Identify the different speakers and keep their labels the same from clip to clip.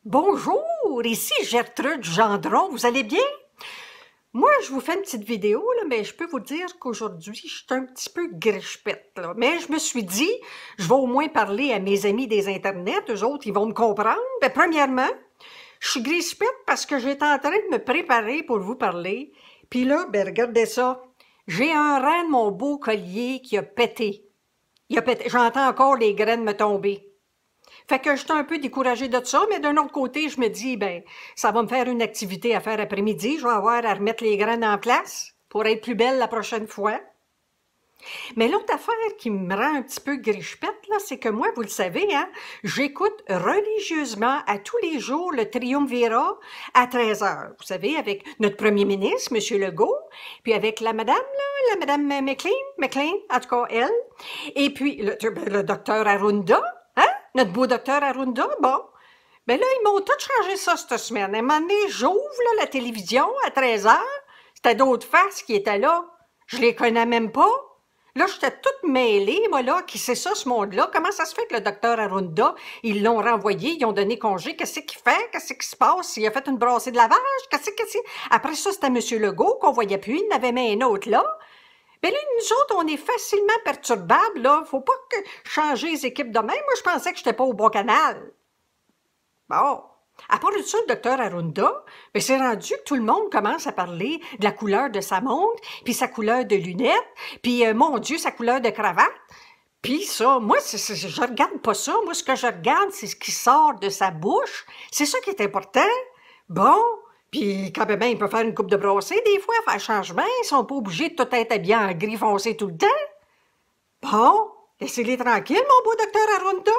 Speaker 1: Bonjour, ici Gertrude Gendron, vous allez bien? Moi, je vous fais une petite vidéo, là, mais je peux vous dire qu'aujourd'hui, je suis un petit peu griche-pète, là. Mais je me suis dit, je vais au moins parler à mes amis des internets, eux autres, ils vont me comprendre. Ben, premièrement, je suis griche-pète parce que j'étais en train de me préparer pour vous parler. Puis là, ben, regardez ça. J'ai un rang de mon beau collier qui a pété. Il a pété. J'entends encore les graines me tomber. Fait que j'étais un peu découragée de ça, mais d'un autre côté, je me dis, ben, ça va me faire une activité à faire après-midi. Je vais avoir à remettre les graines en place pour être plus belle la prochaine fois. Mais l'autre affaire qui me rend un petit peu griche-pète, là, c'est que moi, vous le savez, hein, j'écoute religieusement à tous les jours le Triumvirat à 13 heures. Vous savez, avec notre premier ministre, M. Legault, puis avec la madame, là, la madame McLean, en tout cas, elle, et puis le docteur Arruda, hein, notre beau docteur Arruda, bon. Ben là, ils m'ont tout changé ça cette semaine. À un moment donné, j'ouvre là, la télévision à 13 heures, c'était d'autres faces qui étaient là. Je les connais même pas. Là, j'étais toute mêlée, moi, là, qui c'est ça, ce monde-là? Comment ça se fait que le docteur Arruda, ils l'ont renvoyé, ils ont donné congé, qu'est-ce qu'il fait? Qu'est-ce qui se passe? Il a fait une brassée de lavage? Qu'est-ce? Après ça, c'était M. Legault, qu'on voyait plus, il en avait mis un autre là. Mais là, nous autres, on est facilement perturbables, là. Faut pas que changer les équipes de même. Moi, je pensais que j'étais pas au bon canal. Bon. À part de ça, le docteur Arruda, ben, c'est rendu que tout le monde commence à parler de la couleur de sa montre, puis sa couleur de lunettes, puis, mon Dieu, sa couleur de cravate. Puis ça, moi, je regarde pas ça. Moi, ce que je regarde, c'est ce qui sort de sa bouche. C'est ça qui est important. Bon. Puis quand même, il peut faire une coupe de brassée des fois, faire changement. Ils sont pas obligés de tout être habillés en gris foncé tout le temps. Bon. Laissez-les tranquilles, mon beau docteur Arruda.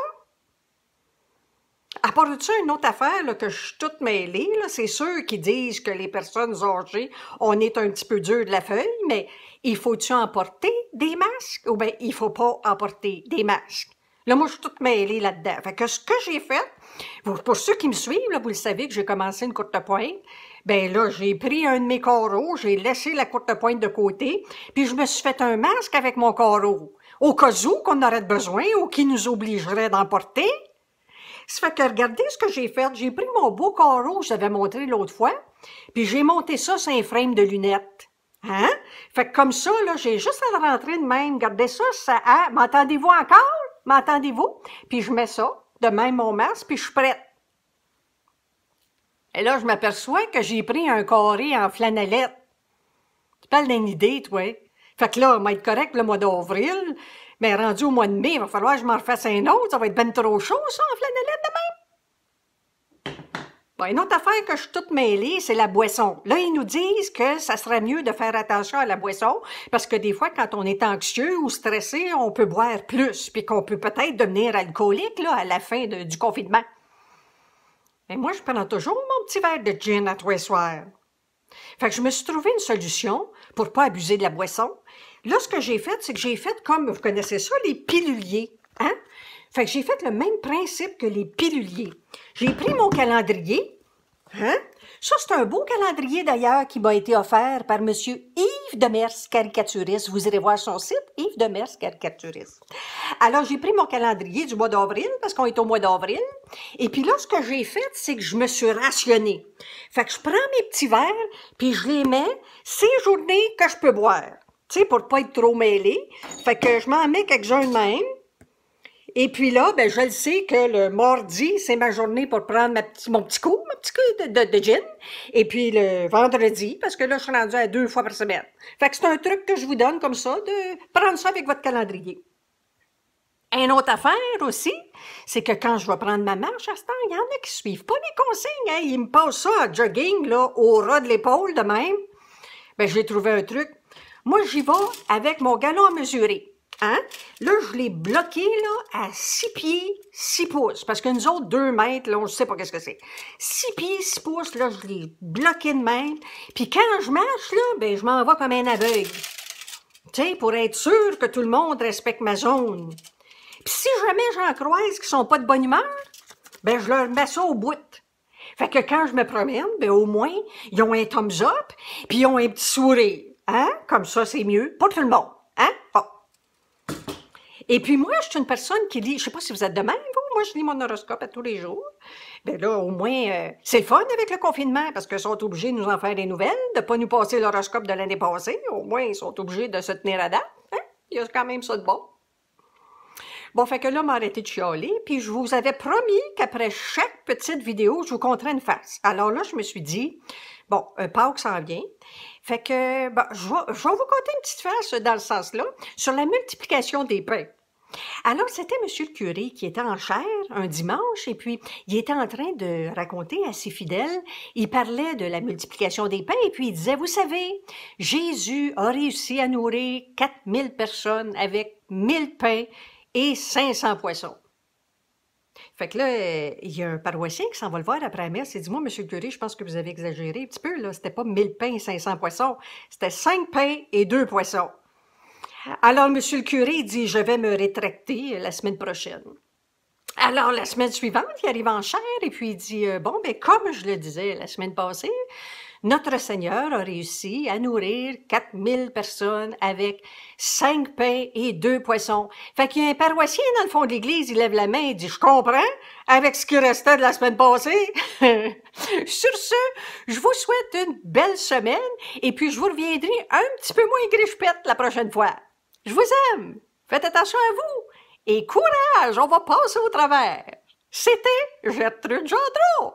Speaker 1: À part de ça, une autre affaire là, que je suis toute mêlée, là, c'est ceux qui disent que les personnes âgées, on est un petit peu dur de la feuille, mais il faut-tu emporter des masques ou bien il faut pas emporter des masques? Là, moi, je suis toute mêlée là-dedans. Fait que ce que j'ai fait, pour ceux qui me suivent, là, vous le savez que j'ai commencé une courte pointe, ben là, j'ai pris un de mes carreaux, j'ai laissé la courte pointe de côté, puis je me suis fait un masque avec mon carreau, au cas où qu'on aurait besoin ou qui nous obligerait d'emporter. Ça fait que regardez ce que j'ai fait. J'ai pris mon beau carreau que j'avais montré l'autre fois, puis j'ai monté ça sur un frame de lunettes. Hein? Fait que comme ça, là, j'ai juste à le rentrer de même. Regardez ça, hein? M'entendez-vous encore? M'entendez-vous? Puis je mets ça, de même mon masque, puis je suis prête. Et là, je m'aperçois que j'ai pris un carré en flanellette. Tu parles d'une idée, toi. Fait que là, on va être correct le mois d'avril, mais rendu au mois de mai, il va falloir que je m'en refasse un autre. Ça va être ben trop chaud, ça, en flanellette de même. Bon, une autre affaire que je suis toute mêlée, c'est la boisson. Là, ils nous disent que ça serait mieux de faire attention à la boisson, parce que des fois, quand on est anxieux ou stressé, on peut boire plus, puis qu'on peut peut-être devenir alcoolique, là, à la fin du confinement. Mais moi, je prends toujours mon petit verre de gin à tous les soirs. Fait que je me suis trouvé une solution pour pas abuser de la boisson. Là, ce que j'ai fait, c'est que j'ai fait comme, vous connaissez ça, les piluliers, hein? Fait que j'ai fait le même principe que les piluliers. J'ai pris mon calendrier, hein? Ça, c'est un beau calendrier, d'ailleurs, qui m'a été offert par Monsieur Yves Demers, caricaturiste. Vous irez voir son site, Yves Demers, caricaturiste. Alors, j'ai pris mon calendrier du mois d'avril, parce qu'on est au mois d'avril. Et puis là, ce que j'ai fait, c'est que je me suis rationnée. Fait que je prends mes petits verres, puis je les mets ces journées que je peux boire. Tu sais, pour pas être trop mêlée. Fait que je m'en mets quelques-uns de même. Et puis là, ben, je le sais que le mardi, c'est ma journée pour prendre mon petit coup de gin. Et puis le vendredi, parce que là, je suis rendue à 2 fois par semaine. Fait que c'est un truc que je vous donne comme ça, de prendre ça avec votre calendrier. Une autre affaire aussi, c'est que quand je vais prendre ma marche à ce temps, il y en a qui suivent pas les consignes. Hein? Ils me passent ça en jogging, là, au ras de l'épaule de même. Ben, j'ai trouvé un truc. Moi, j'y vais avec mon galon à mesurer. Hein? Là, je l'ai bloqué là, à 6 pieds, 6 pouces. Parce que nous autres, 2 mètres, là, on ne sait pas qu'est-ce que c'est. 6 pieds, 6 pouces, là, je l'ai bloqué de même. Puis quand je marche, là, ben, je m'en vais comme un aveugle. Tu sais, pour être sûr que tout le monde respecte ma zone. Puis si jamais j'en croise qui sont pas de bonne humeur, ben, je leur mets ça au bout. Fait que quand je me promène, ben, au moins, ils ont un thumbs up, puis ils ont un petit sourire. Hein? Comme ça, c'est mieux. Pour tout le monde. Hein? Bon. Et puis moi, je suis une personne qui lit, je sais pas si vous êtes de même, vous, moi je lis mon horoscope à tous les jours. Ben là, au moins, c'est le fun avec le confinement, parce qu'ils sont obligés de nous en faire des nouvelles, de pas nous passer l'horoscope de l'année passée. Au moins, ils sont obligés de se tenir à date. Hein? Il y a quand même ça de bon. Bon, fait que là, m'a arrêté de chialer, puis je vous avais promis qu'après chaque petite vidéo, je vous conterais une face. Alors là, je me suis dit, bon, Pâques s'en vient. Fait que, ben, je vais vous conter une petite face dans le sens-là, sur la multiplication des pains. Alors, c'était monsieur le curé qui était en chaire un dimanche et puis il était en train de raconter à ses fidèles, il parlait de la multiplication des pains et puis il disait, vous savez, Jésus a réussi à nourrir 4000 personnes avec 1000 pains et 500 poissons. Fait que là, il y a un paroissien qui s'en va le voir après la messe. Il dit, moi, monsieur le curé, je pense que vous avez exagéré un petit peu, là. C'était pas 1000 pains et 500 poissons. C'était 5 pains et 2 poissons. Alors, monsieur le curé dit, je vais me rétracter la semaine prochaine. Alors, la semaine suivante, il arrive en chaire et puis il dit, bon, ben, comme je le disais la semaine passée, notre Seigneur a réussi à nourrir 4000 personnes avec 5 pains et 2 poissons. Fait qu'il y a un paroissien dans le fond de l'église, il lève la main et dit, je comprends, avec ce qui restait de la semaine passée. Sur ce, je vous souhaite une belle semaine et puis je vous reviendrai un petit peu moins griche-pète la prochaine fois. Je vous aime. Faites attention à vous. Et courage, on va passer au travers. C'était Gertrude Gendron.